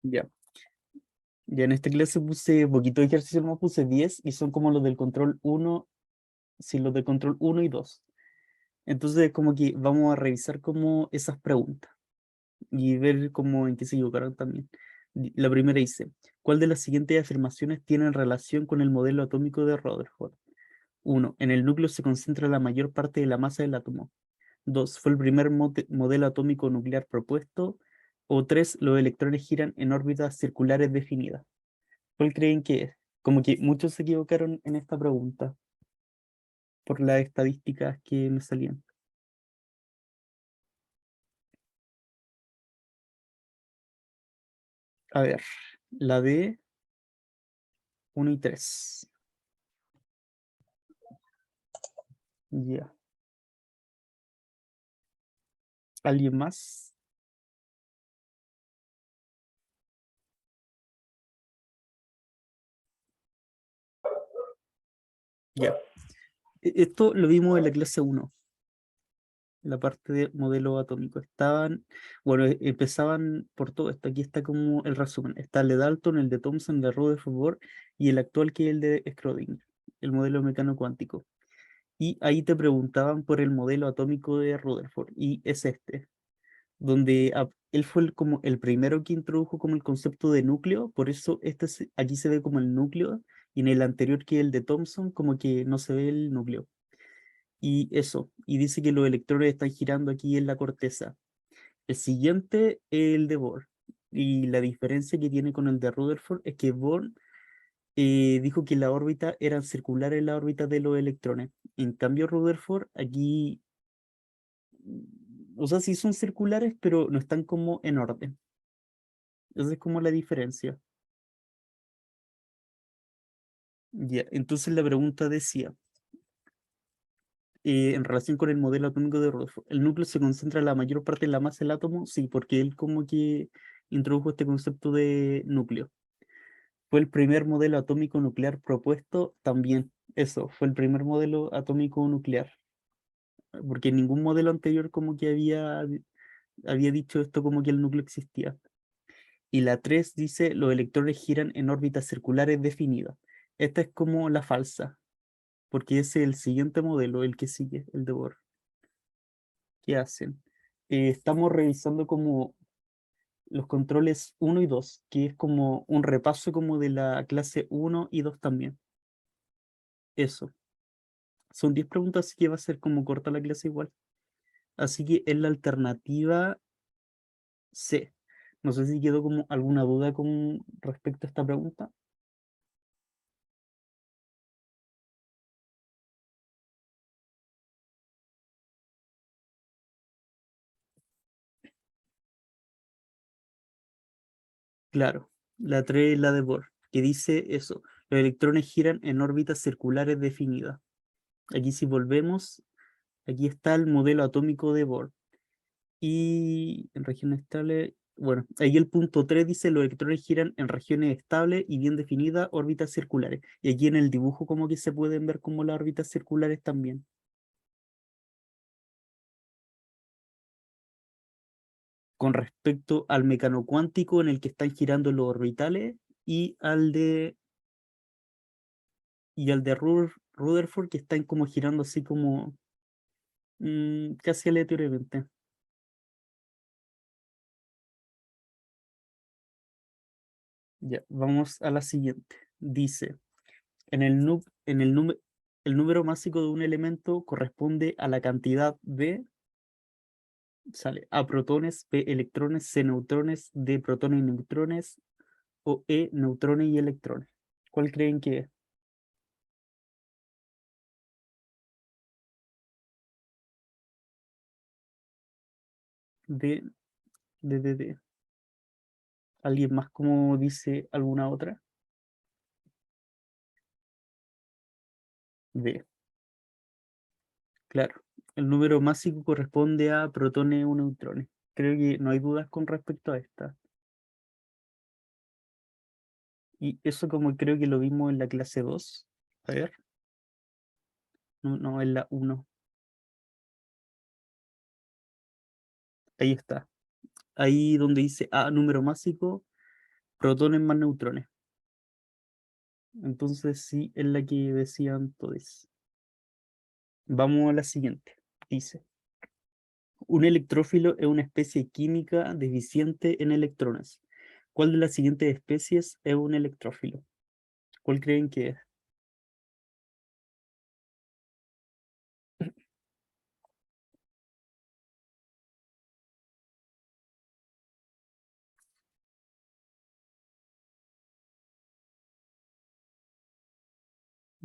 Ya. Ya en esta clase puse poquito de ejercicio, no puse 10 y son como los del control uno, sí, los del control uno y 2. Entonces como que vamos a revisar como esas preguntas y ver cómo en qué se equivocaron también. La primera dice, ¿cuál de las siguientes afirmaciones tiene relación con el modelo atómico de Rutherford? Uno, en el núcleo se concentra la mayor parte de la masa del átomo. 2, fue el primer modelo atómico nuclear propuesto. O 3, los electrones giran en órbitas circulares definidas. ¿Cuál creen que es? Como que muchos se equivocaron en esta pregunta por las estadísticas que me salían. A ver, la de uno y 3. Ya. ¿Alguien más? Ya. Esto lo vimos en la clase uno, la parte de modelo atómico. Estaban, bueno, empezaban por todo esto. Aquí está como el resumen. Está el de Dalton, el de Thomson, el de Rutherford y el actual que es el de Schrödinger, el modelo mecano cuántico. Y ahí te preguntaban por el modelo atómico de Rutherford y es este, donde él fue como el primero que introdujo como el concepto de núcleo, por eso aquí se ve como el núcleo, y en el anterior que es el de Thomson como que no se ve el núcleo. Y eso, y dice que los electrones están girando aquí en la corteza. El siguiente es el de Bohr, y la diferencia que tiene con el de Rutherford es que Bohr dijo que la órbita eran circulares la órbita de los electrones. En cambio, Rutherford aquí, o sea, sí son circulares, pero no están como en orden. Esa es como la diferencia. Ya, entonces la pregunta decía, en relación con el modelo atómico de Rutherford, ¿el núcleo se concentra la mayor parte de la masa del átomo? Sí, porque él como que introdujo este concepto de núcleo. ¿Fue el primer modelo atómico nuclear propuesto? También, eso, fue el primer modelo atómico nuclear, porque ningún modelo anterior como que había dicho esto como que el núcleo existía. Y la 3 dice, los electrones giran en órbitas circulares definidas. Esta es como la falsa, porque es el siguiente modelo, el que sigue, el de Bohr. ¿Qué hacen? Estamos revisando como los controles uno y 2, que es como un repaso como de la clase uno y 2 también. Eso. Son 10 preguntas, así que va a ser como corta la clase igual. Así que es la alternativa C. No sé si quedó como alguna duda con respecto a esta pregunta. Claro, la 3 es la de Bohr, que dice eso. Los electrones giran en órbitas circulares definidas. Aquí si volvemos, aquí está el modelo atómico de Bohr. Y en regiones estables, bueno, ahí el punto 3 dice los electrones giran en regiones estables y bien definidas órbitas circulares. Y aquí en el dibujo como que se pueden ver como las órbitas circulares también. Con respecto al mecano cuántico en el que están girando los orbitales y al de Rutherford que están como girando así como casi aleatoriamente. Ya, vamos a la siguiente. Dice, el número másico de un elemento corresponde a la cantidad de, sale, A protones, B electrones, C neutrones, D protones y neutrones, o E neutrones y electrones. ¿Cuál creen que es? D, D. ¿Alguien más como dice alguna otra? D, claro. El número másico corresponde a protones o neutrones. Creo que no hay dudas con respecto a esta. Y eso como creo que lo vimos en la clase 2. A ver, no, no, en la uno. Ahí está. Ahí donde dice A número másico, protones más neutrones. Entonces sí es la que decían todos. Vamos a la siguiente. Dice, un electrófilo es una especie química deficiente en electrones. ¿Cuál de las siguientes especies es un electrófilo? ¿Cuál creen que es?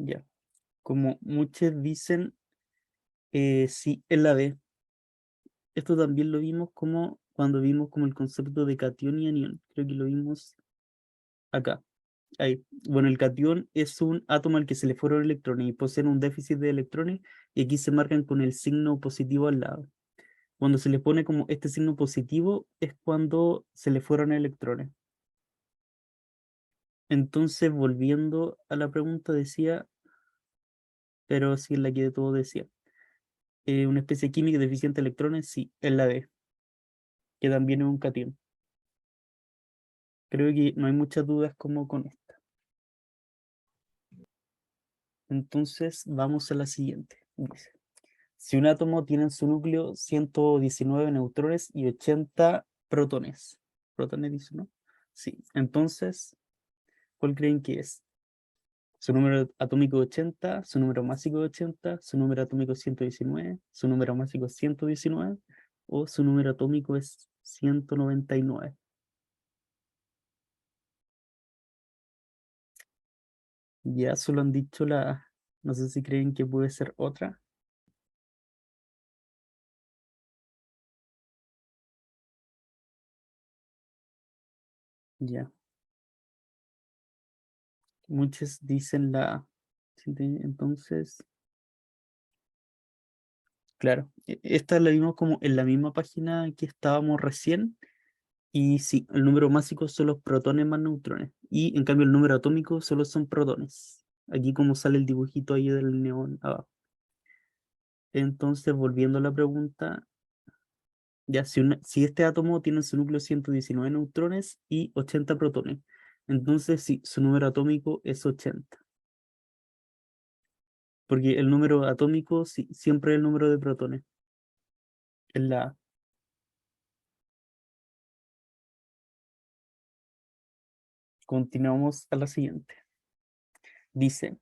Ya. Como muchos dicen, sí, es la B. Esto también lo vimos como cuando vimos como el concepto de cation y anión. Creo que lo vimos acá. Ahí. Bueno, el cation es un átomo al que se le fueron electrones y poseen un déficit de electrones y aquí se marcan con el signo positivo al lado. Cuando se le pone como este signo positivo es cuando se le fueron electrones. Entonces, volviendo a la pregunta, decía, pero sí es la que de todo decía. Una especie química deficiente de electrones, sí, es la D, que también es un cation. Creo que no hay muchas dudas como con esta. Entonces, vamos a la siguiente. Dice, si un átomo tiene en su núcleo 119 neutrones y 80 protones. Protones dice, ¿no? Sí. Entonces, ¿cuál creen que es? Su número atómico 80, su número másico 80, su número atómico 119, su número másico 119 o su número atómico es 199. Ya solo han dicho la... No sé si creen que puede ser otra. Ya. Muchos dicen la... Entonces, claro, esta la vimos como en la misma página que estábamos recién. Y sí, el número másico son los protones más neutrones. Y en cambio el número atómico solo son protones. Aquí como sale el dibujito ahí del neón abajo. Entonces, volviendo a la pregunta, ya si este átomo tiene en su núcleo 119 neutrones y 80 protones, entonces sí, su número atómico es 80. Porque el número atómico sí, siempre es el número de protones. Es la A. Continuamos a la siguiente. Dice,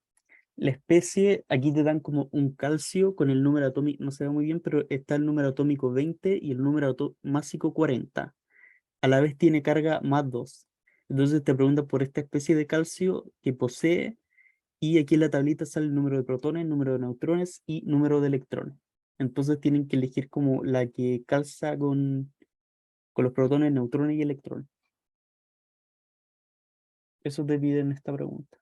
la especie, aquí te dan como un calcio con el número atómico, no se ve muy bien, pero está el número atómico 20 y el número másico 40. A la vez tiene carga más 2. Entonces te pregunta por esta especie de calcio que posee y aquí en la tablita sale el número de protones, número de neutrones y número de electrones. Entonces tienen que elegir como la que calza con los protones, neutrones y electrones. Eso te piden esta pregunta.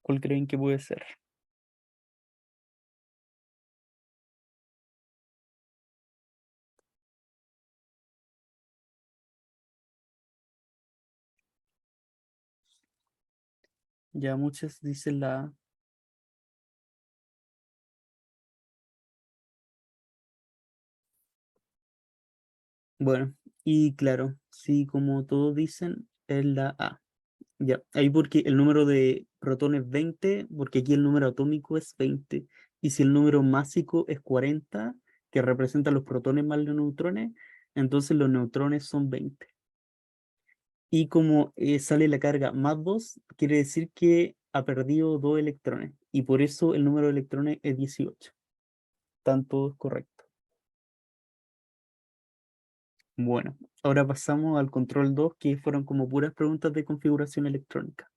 ¿Cuál creen que puede ser? Ya muchas dicen la A. Bueno, y claro, sí, como todos dicen, es la A. Ya, ahí porque el número de protones es 20, porque aquí el número atómico es 20. Y si el número másico es 40, que representa los protones más los neutrones, entonces los neutrones son 20. Y como sale la carga más 2, quiere decir que ha perdido 2 electrones. Y por eso el número de electrones es 18. Están todos correctos. Bueno, ahora pasamos al control 2, que fueron como puras preguntas de configuración electrónica.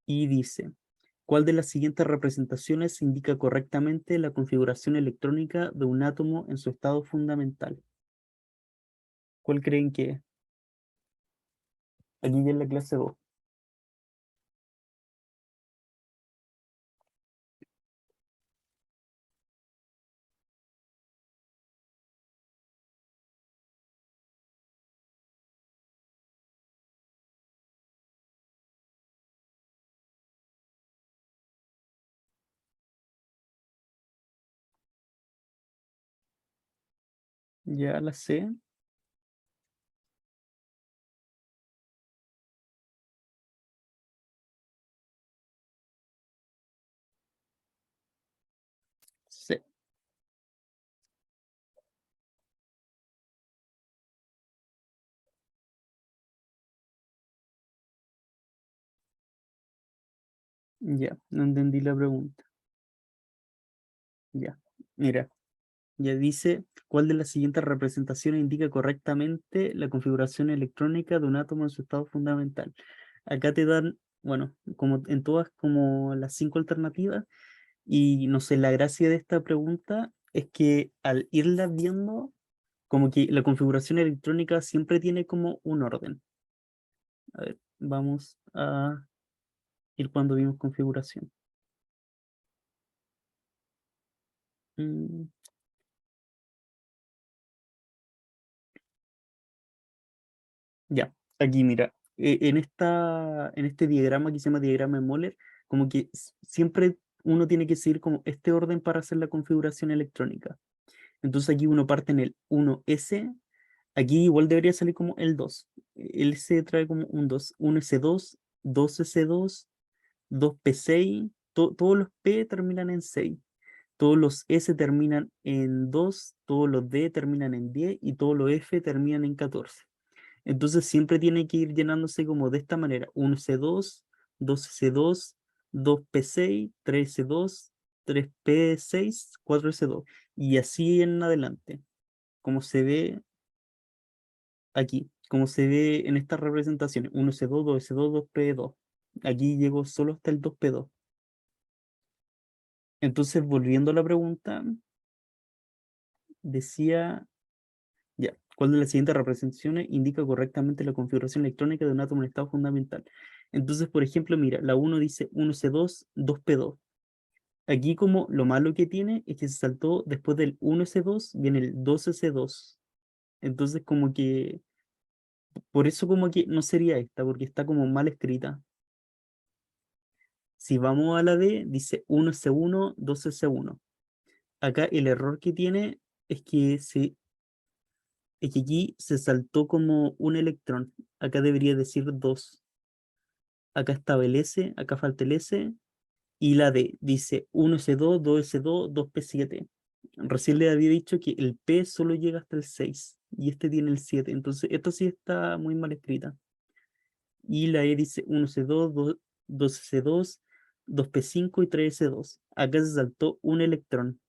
Y dice, ¿cuál de las siguientes representaciones indica correctamente la configuración electrónica de un átomo en su estado fundamental? ¿Cuál creen que es? Aquí ya en la clase 2. Ya la sé. Ya, no entendí la pregunta. Ya, mira, ya dice, ¿cuál de las siguientes representaciones indica correctamente la configuración electrónica de un átomo en su estado fundamental? Acá te dan, bueno, como en todas, como las cinco alternativas, y no sé, la gracia de esta pregunta es que al irla viendo, como que la configuración electrónica siempre tiene como un orden. A ver, vamos a ir cuando vimos configuración. Mm, Ya, aquí mira, en este diagrama que se llama diagrama de Moller, como que siempre uno tiene que seguir como este orden para hacer la configuración electrónica. Entonces aquí uno parte en el 1S, aquí igual debería salir como el 2. El S trae como un 2, 1S2, 2S2, 2P6, todos los P terminan en 6, todos los S terminan en 2, todos los D terminan en 10 y todos los F terminan en 14. Entonces siempre tiene que ir llenándose como de esta manera: 1C2, 2C2, 2P6, 3C2, 3P6, 4C2. Y así en adelante, como se ve aquí, como se ve en estas representaciones: 1C2, 2S2, 2P2. Aquí llegó solo hasta el 2P2. Entonces, volviendo a la pregunta, decía, ya, ¿cuál de las siguientes representaciones indica correctamente la configuración electrónica de un átomo en estado fundamental? Entonces, por ejemplo, mira, la uno dice 1S2, 2P2. Aquí como lo malo que tiene es que se saltó después del 1S2, viene el 2S2. Entonces, como que, por eso como que no sería esta, porque está como mal escrita. Si vamos a la D, dice 1S1, 2S1. Acá el error que tiene es que es que aquí se saltó como un electrón. Acá debería decir 2. Acá estaba el S, acá falta el S. Y la D dice 1S2, 2S2, 2P7. Recién le había dicho que el P solo llega hasta el 6 y este tiene el 7. Entonces, esto sí está muy mal escrita. Y la E dice 1C2, 2S2, 2P5 y 3S2. Acá se saltó un electrón.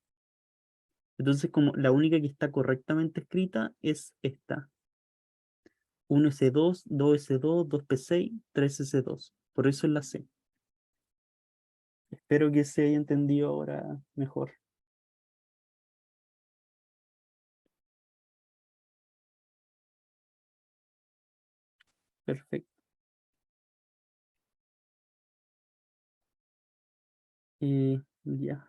Entonces, como la única que está correctamente escrita es esta: 1S2, 2S2, 2P6, 3S2. Por eso es la C. Espero que se haya entendido ahora mejor. Perfecto. Ya,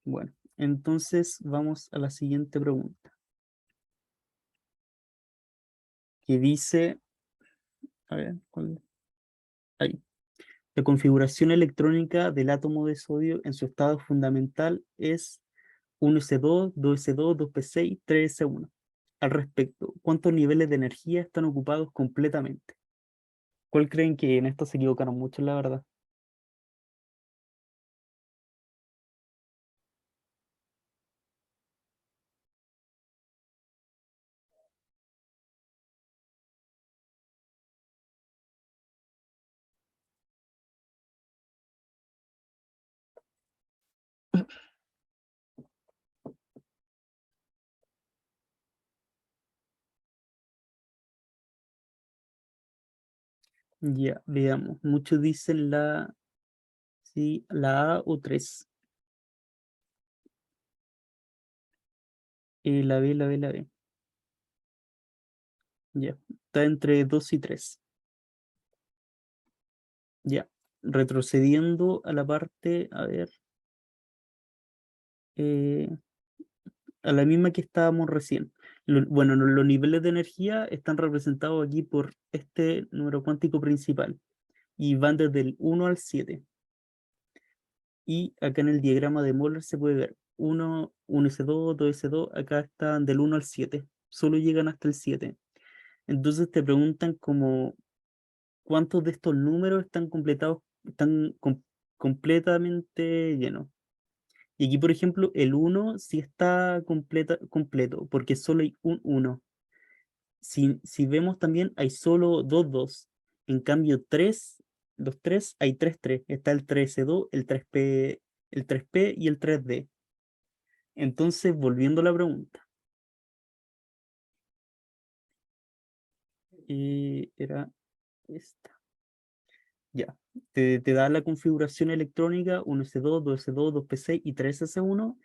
bueno. Entonces vamos a la siguiente pregunta, que dice, a ver, ahí. La configuración electrónica del átomo de sodio en su estado fundamental es 1S2, 2S2, 2P6, 3S1. Al respecto, ¿cuántos niveles de energía están ocupados completamente? ¿Cuál creen que en esto se equivocaron mucho, la verdad? Ya, veamos. Muchos dicen sí, la A o 3. La B, la B, la B. Ya, está entre 2 y 3. Ya, retrocediendo a la parte, a ver, eh, a la misma que estábamos recién. Bueno, los niveles de energía están representados aquí por este número cuántico principal y van desde el 1 al 7. Y acá en el diagrama de Moller se puede ver 1S2, 2S2, acá están del 1 al 7, solo llegan hasta el 7. Entonces te preguntan como cuántos de estos números están completados, están completamente llenos. Y aquí, por ejemplo, el uno sí está completo, porque solo hay un uno. Si vemos también, hay solo dos 2. En cambio, 3 los tres, hay tres 3. Está el 3S2, el 3P y el 3D. Entonces, volviendo a la pregunta, era esta. Ya, te da la configuración electrónica 1S2, 2S2, 2P6 y 3S1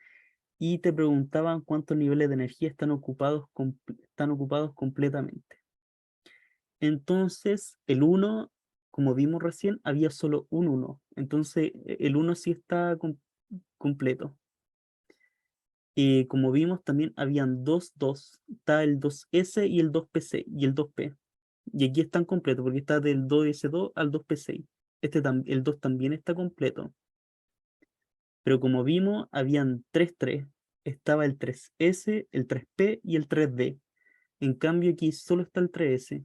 y te preguntaban cuántos niveles de energía están ocupados completamente. Entonces, el 1, como vimos recién, había solo un 1. Entonces, el 1 sí está completo. Como vimos, también habían dos 2. Está el 2S y el 2PC y el 2P. Y aquí están completos porque está del 2S2 al 2P6. El 2 también está completo. Pero como vimos, habían tres 3. Estaba el 3S, el 3P y el 3D. En cambio, aquí solo está el 3S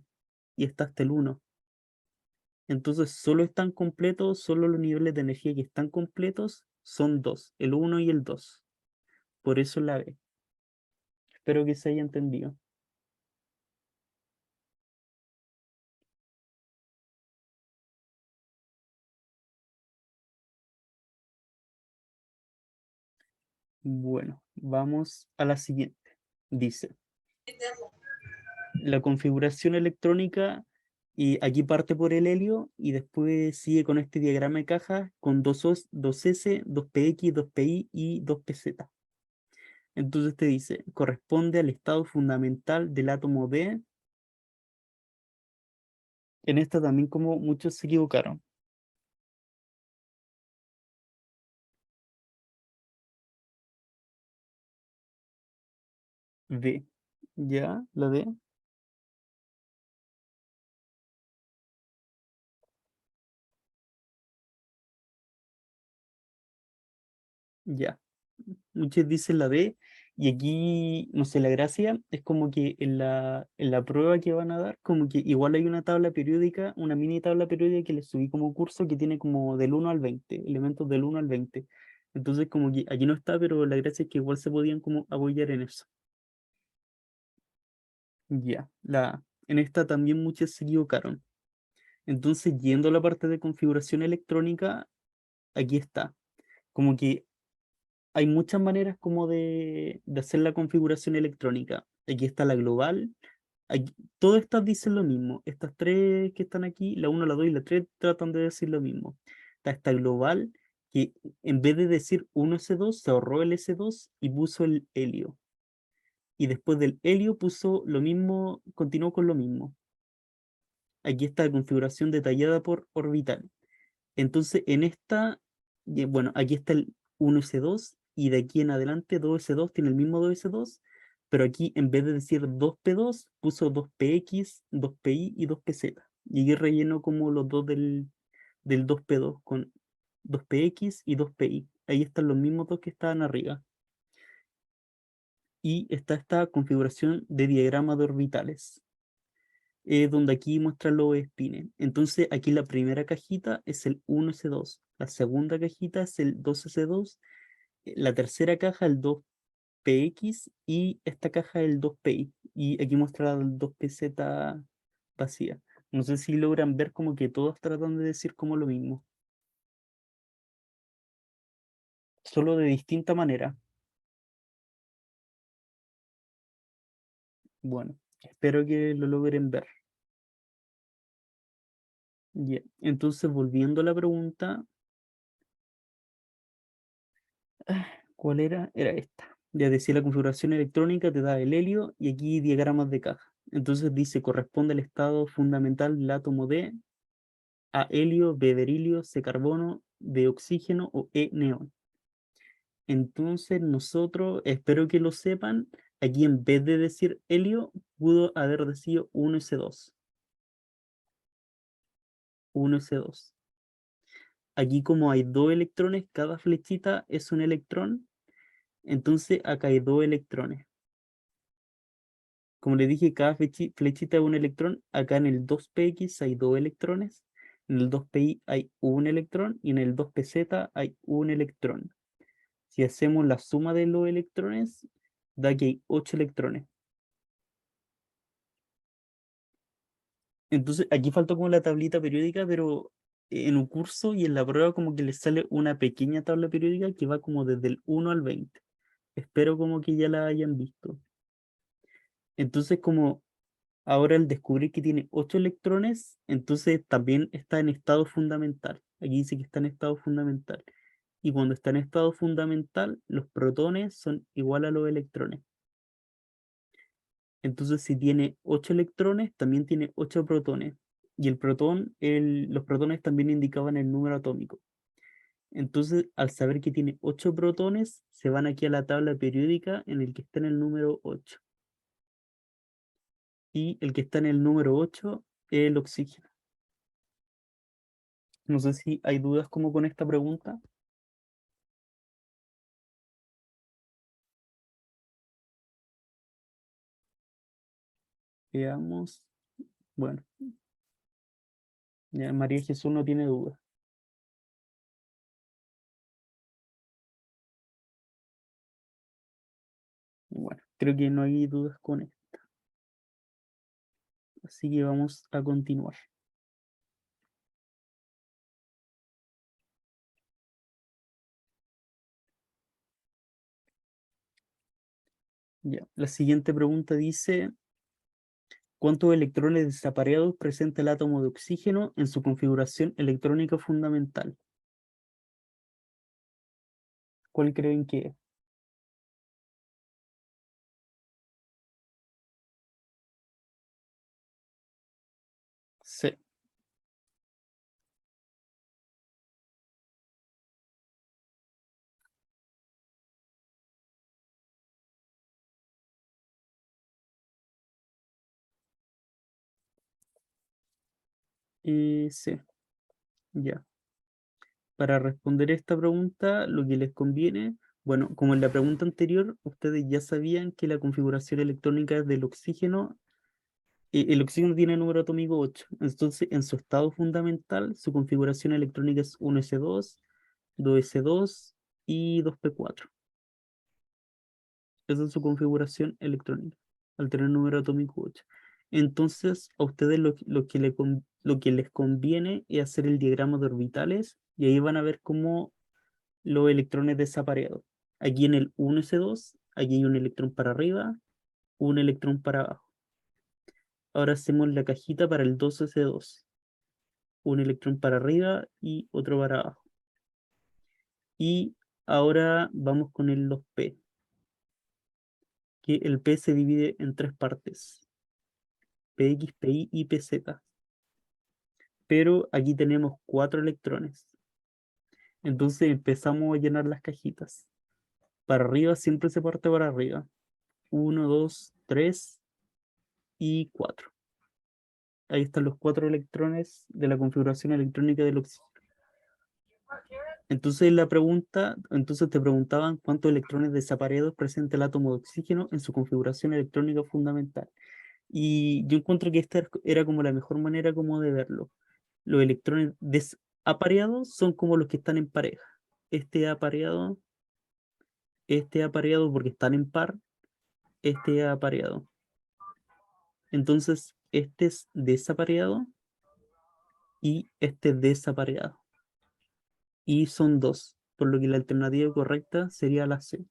y está hasta el 1. Entonces, solo están completos, solo los niveles de energía que están completos son dos, el 1 y el 2. Por eso la B. Espero que se haya entendido. Bueno, vamos a la siguiente. Dice, la configuración electrónica, y aquí parte por el helio y después sigue con este diagrama de caja con 2S, 2PX, 2PI y 2PZ. Entonces te dice, corresponde al estado fundamental del átomo D. En esta también como muchos se equivocaron. D. ¿Ya? ¿La D? Ya. Muchos dicen la D. Y aquí, no sé, la gracia es como que en la prueba que van a dar, como que igual hay una tabla periódica, una mini tabla periódica que les subí como curso que tiene como del 1 al 20 elementos del 1 al 20. Entonces, como que aquí no está, pero la gracia es que igual se podían como apoyar en eso. Ya. En esta también muchos se equivocaron. Entonces, yendo a la parte de configuración electrónica, aquí está. Como que hay muchas maneras como de hacer la configuración electrónica. Aquí está la global. Todas estas dicen lo mismo. Estas tres que están aquí, la 1, la 2 y la 3 tratan de decir lo mismo. Está esta global que en vez de decir 1S2 se ahorró el S2 y puso el helio. Y después del helio puso lo mismo, continuó con lo mismo. Aquí está la configuración detallada por orbital. Entonces, en esta, bueno, aquí está el 1S2 y de aquí en adelante 2S2 tiene el mismo 2S2, pero aquí en vez de decir 2P2 puso 2PX, 2PI y 2PZ. Y aquí relleno como los dos del 2P2 con 2PX y 2PI. Ahí están los mismos dos que estaban arriba. Y está esta configuración de diagrama de orbitales, donde aquí muestra los espines. Entonces aquí la primera cajita es el 1S2, la segunda cajita es el 2S2, la tercera caja el 2PX y esta caja el 2PI. Y aquí muestra el 2PZ vacía. No sé si logran ver como que todos tratan de decir como lo mismo, solo de distinta manera. Bueno, espero que lo logren ver. Ya. Entonces, volviendo a la pregunta, ¿cuál era? Era esta. Ya decía, la configuración electrónica te da el helio y aquí diagramas de caja. Entonces dice, corresponde al estado fundamental del átomo de A helio, B berilio, C carbono, D oxígeno o E neón. Entonces nosotros, espero que lo sepan, aquí en vez de decir helio, pudo haber decidido 1S2. 1S2. Aquí como hay dos electrones, cada flechita es un electrón, entonces acá hay dos electrones. Como le dije, cada flechita es un electrón. Acá en el 2px hay dos electrones. En el 2pi hay un electrón. Y en el 2pz hay un electrón. Si hacemos la suma de los electrones, da que hay 8 electrones. Entonces, aquí faltó como la tablita periódica, pero en un curso y en la prueba como que les sale una pequeña tabla periódica que va como desde el 1 al 20. Espero como que ya la hayan visto. Entonces como ahora al descubrir que tiene 8 electrones, entonces también está en estado fundamental. Aquí dice que está en estado fundamental. Y cuando está en estado fundamental, los protones son igual a los electrones. Entonces, si tiene 8 electrones, también tiene 8 protones. Y los protones también indicaban el número atómico. Entonces, al saber que tiene 8 protones, se van aquí a la tabla periódica en el que está en el número 8. Y el que está en el número 8 es el oxígeno. No sé si hay dudas como con esta pregunta. Veamos. Bueno, ya María Jesús no tiene dudas. Bueno, creo que no hay dudas con esto. Así que vamos a continuar. Ya. La siguiente pregunta dice, ¿cuántos electrones desapareados presenta el átomo de oxígeno en su configuración electrónica fundamental? ¿Cuál creen que es? Sí, sí, ya. Para responder esta pregunta, lo que les conviene, bueno, como en la pregunta anterior, ustedes ya sabían que la configuración electrónica del oxígeno, el oxígeno tiene el número atómico 8. Entonces en su estado fundamental, su configuración electrónica es 1s2, 2s2 y 2p4. Esa es su configuración electrónica, al tener número atómico 8. Entonces, a ustedes lo que les conviene es hacer el diagrama de orbitales y ahí van a ver cómo los electrones desapareados. Aquí en el 1s2, aquí hay un electrón para arriba, un electrón para abajo. Ahora hacemos la cajita para el 2s2, un electrón para arriba y otro para abajo. Y ahora vamos con el 2p, que el p se divide en tres partes, px, py y pz. Pero aquí tenemos 4 electrones. Entonces empezamos a llenar las cajitas. Para arriba siempre se parte para arriba. Uno, 2, 3 y 4. Ahí están los 4 electrones de la configuración electrónica del oxígeno. Entonces te preguntaban cuántos electrones desapareados presenta el átomo de oxígeno en su configuración electrónica fundamental. Y yo encuentro que esta era como la mejor manera como de verlo. Los electrones desapareados son como los que están en pareja. Este apareado, este apareado porque están en par, este apareado. Entonces, este es desapareado y este desapareado. Y son dos, por lo que la alternativa correcta sería la C.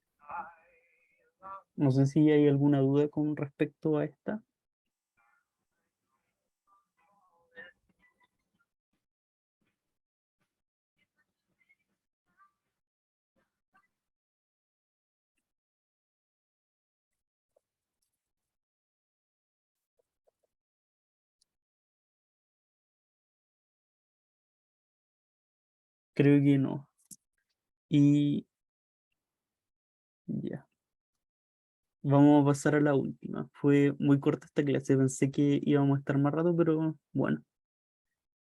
No sé si hay alguna duda con respecto a esta. Creo que no. Y ya. Vamos a pasar a la última. Fue muy corta esta clase, pensé que íbamos a estar más rato, pero bueno,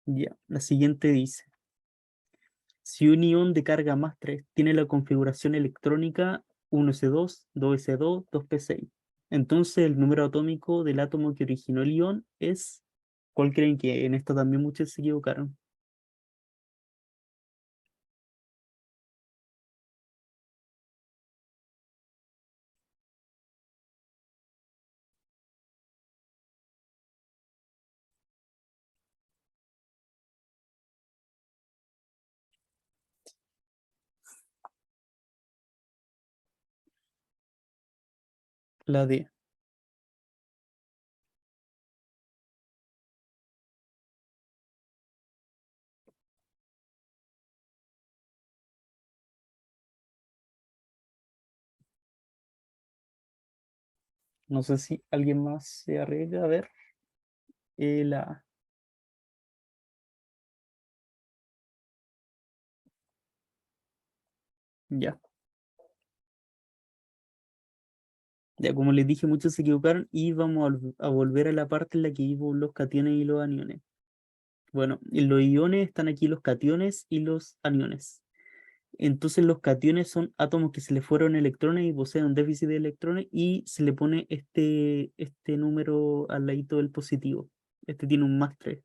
ya. La siguiente dice, si un ión de carga más 3 tiene la configuración electrónica 1s2, 2s2, 2p6, entonces el número atómico del átomo que originó el ión es, ¿cuál creen que? En esto también muchos se equivocaron. La D. No sé si alguien más se arriesga a ver. La A. Ya. Ya, como les dije, muchos se equivocaron y vamos a volver a la parte en la que vimos los cationes y los aniones. Bueno, en los iones están aquí los cationes y los aniones. Entonces los cationes son átomos que se le fueron electrones y poseen un déficit de electrones y se le pone este número al ladito del positivo. Este tiene un más 3.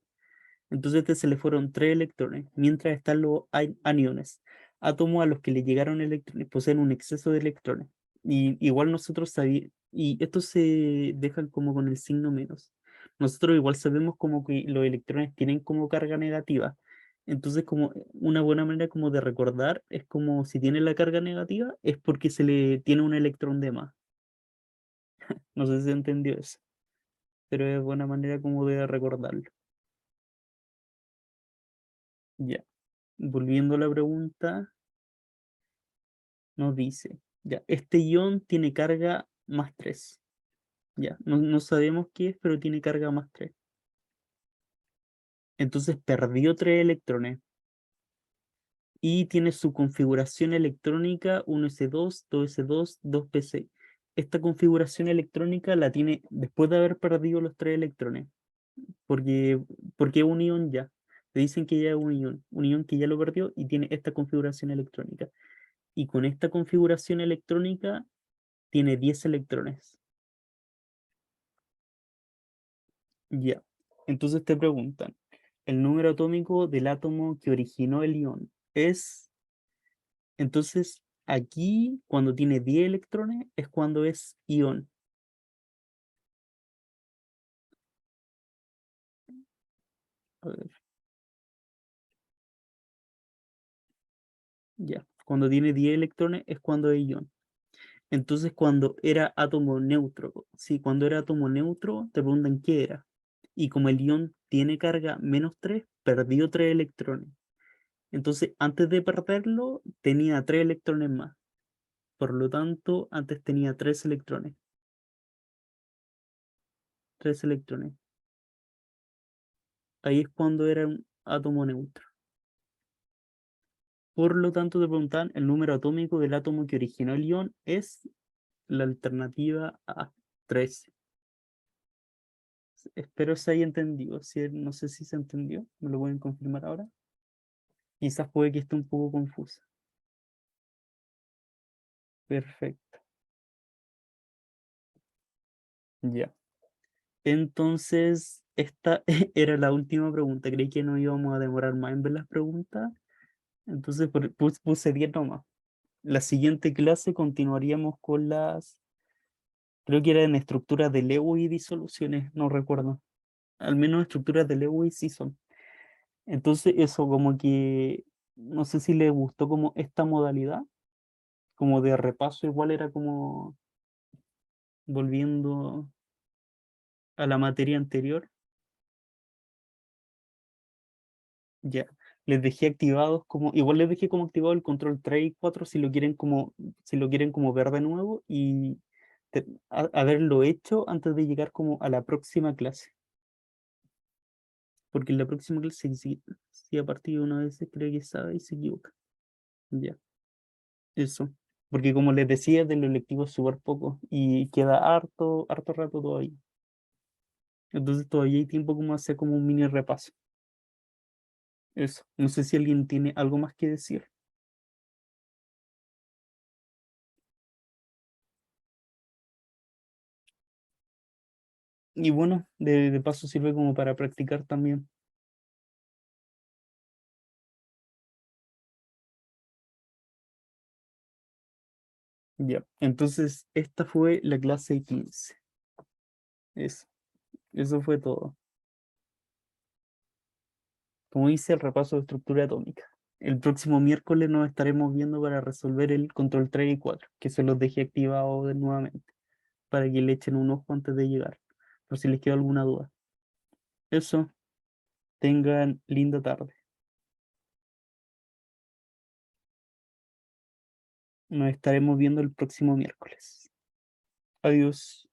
Entonces este se le fueron 3 electrones, mientras están los aniones. Átomos a los que le llegaron electrones poseen un exceso de electrones. Y igual nosotros sabíamos, y estos se dejan como con el signo menos. Nosotros igual sabemos como que los electrones tienen como carga negativa. Entonces como una buena manera como de recordar es como si tiene la carga negativa es porque se le tiene un electrón de más. No sé si se entendió eso, pero es buena manera como de recordarlo. Ya, volviendo a la pregunta. Nos dice, ya, este ion tiene carga más 3. Ya, no sabemos qué es, pero tiene carga más 3. Entonces perdió 3 electrones y tiene su configuración electrónica 1s2, 2s2, 2p6. Esta configuración electrónica la tiene después de haber perdido los 3 electrones, porque, porque es un ion ya. Le dicen que ya es un ion que ya lo perdió y tiene esta configuración electrónica. Y con esta configuración electrónica tiene 10 electrones. Ya. Entonces te preguntan, el número atómico del átomo que originó el ion es, entonces aquí cuando tiene 10 electrones es cuando es ion. A ver, ya. Cuando tiene 10 electrones es cuando es ion. Entonces cuando era átomo neutro, sí, cuando era átomo neutro te preguntan qué era. Y como el ion tiene carga -3 perdió 3 electrones. Entonces antes de perderlo tenía 3 electrones más. Por lo tanto, antes tenía 3 electrones. 3 electrones. Ahí es cuando era un átomo neutro. Por lo tanto, te preguntan, el número atómico del átomo que originó el ion es la alternativa A, 13. Espero se haya entendido. Si, no sé si se entendió, me lo pueden confirmar ahora. Quizás puede que esté un poco confusa. Perfecto. Ya. Entonces, esta era la última pregunta. Creí que no íbamos a demorar más en ver las preguntas. Entonces puse 10 nomás. La siguiente clase continuaríamos con las, creo que eran estructuras de Lewis y disoluciones, no recuerdo. Al menos estructuras de Lewis sí son. Entonces eso como que, no sé si le gustó como esta modalidad, como de repaso igual era como volviendo a la materia anterior. Ya, les dejé activados como, igual les dejé como activado el control 3 y 4 si lo quieren como, si lo quieren como ver de nuevo y haberlo hecho antes de llegar como a la próxima clase. Porque en la próxima clase, si a partir de una vez se cree que sabe y se equivoca. Ya, eso. Porque como les decía, de los lectivos súper poco y queda harto rato todavía. Entonces todavía hay tiempo como hacer como un mini repaso. Eso. No sé si alguien tiene algo más que decir. Y bueno, de paso sirve como para practicar también. Ya. Entonces, esta fue la clase 15. Eso. Eso fue todo. Como hice el repaso de estructura atómica. El próximo miércoles nos estaremos viendo para resolver el control 3 y 4 que se los dejé activados nuevamente. para que le echen un ojo antes de llegar, por si les queda alguna duda. Eso, tengan linda tarde. Nos estaremos viendo el próximo miércoles. Adiós.